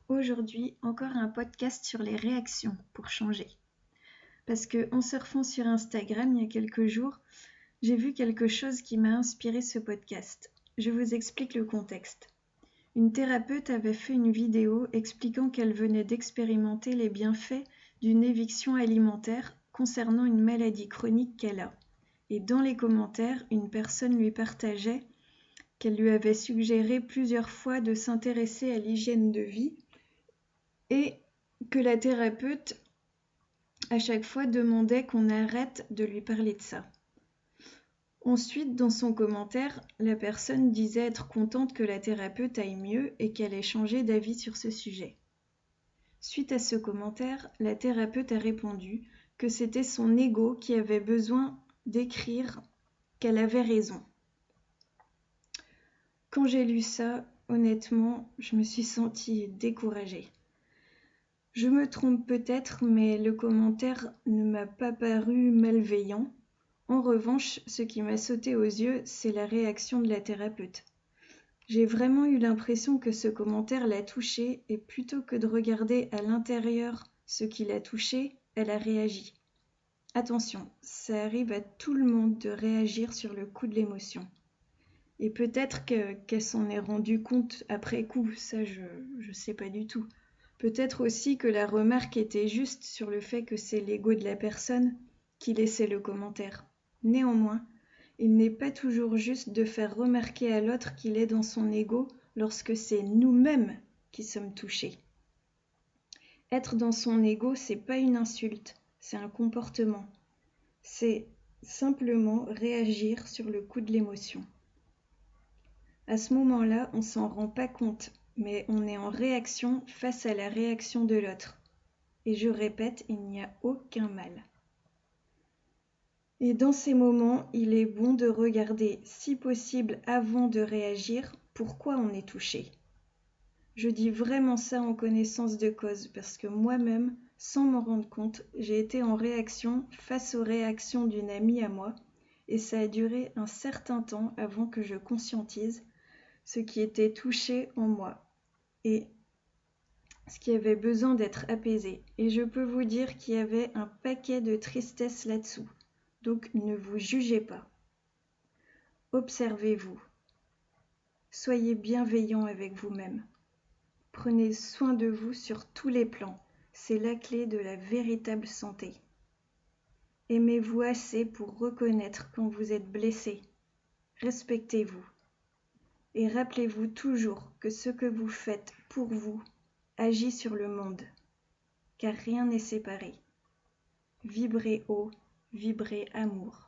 Aujourd'hui, encore un podcast sur les réactions pour changer. Parce que en surfant sur Instagram il y a quelques jours, j'ai vu quelque chose qui m'a inspiré ce podcast. Je vous explique le contexte. Une thérapeute avait fait une vidéo expliquant qu'elle venait d'expérimenter les bienfaits d'une éviction alimentaire concernant une maladie chronique qu'elle a. Et dans les commentaires, une personne lui partageait qu'elle lui avait suggéré plusieurs fois de s'intéresser à l'hygiène de vie et que la thérapeute, à chaque fois, demandait qu'on arrête de lui parler de ça. Ensuite, dans son commentaire, la personne disait être contente que la thérapeute aille mieux et qu'elle ait changé d'avis sur ce sujet. Suite à ce commentaire, la thérapeute a répondu que c'était son ego qui avait besoin d'écrire qu'elle avait raison. Quand j'ai lu ça, honnêtement, je me suis sentie découragée. Je me trompe peut-être, mais le commentaire ne m'a pas paru malveillant. En revanche, ce qui m'a sauté aux yeux, c'est la réaction de la thérapeute. J'ai vraiment eu l'impression que ce commentaire l'a touchée et plutôt que de regarder à l'intérieur ce qui l'a touchée, elle a réagi. Attention, ça arrive à tout le monde de réagir sur le coup de l'émotion. Et peut-être qu'elle s'en est rendue compte après coup, ça je sais pas du tout. Peut-être aussi que la remarque était juste sur le fait que c'est l'ego de la personne qui laissait le commentaire. Néanmoins, il n'est pas toujours juste de faire remarquer à l'autre qu'il est dans son ego lorsque c'est nous-mêmes qui sommes touchés. Être dans son ego, c'est pas une insulte, c'est un comportement. C'est simplement réagir sur le coup de l'émotion. À ce moment-là, on s'en rend pas compte, mais on est en réaction face à la réaction de l'autre. Et je répète, il n'y a aucun mal. Et dans ces moments, il est bon de regarder, si possible avant de réagir, pourquoi on est touché. Je dis vraiment ça en connaissance de cause, parce que moi-même, sans m'en rendre compte, j'ai été en réaction face aux réactions d'une amie à moi, et ça a duré un certain temps avant que je conscientise ce qui était touché en moi et ce qui avait besoin d'être apaisé. Et je peux vous dire qu'il y avait un paquet de tristesse là-dessous. Donc ne vous jugez pas. Observez-vous. Soyez bienveillant avec vous-même. Prenez soin de vous sur tous les plans. C'est la clé de la véritable santé. Aimez-vous assez pour reconnaître quand vous êtes blessé. Respectez-vous. Et rappelez-vous toujours que ce que vous faites pour vous agit sur le monde, car rien n'est séparé. Vibrez haut, vibrez amour.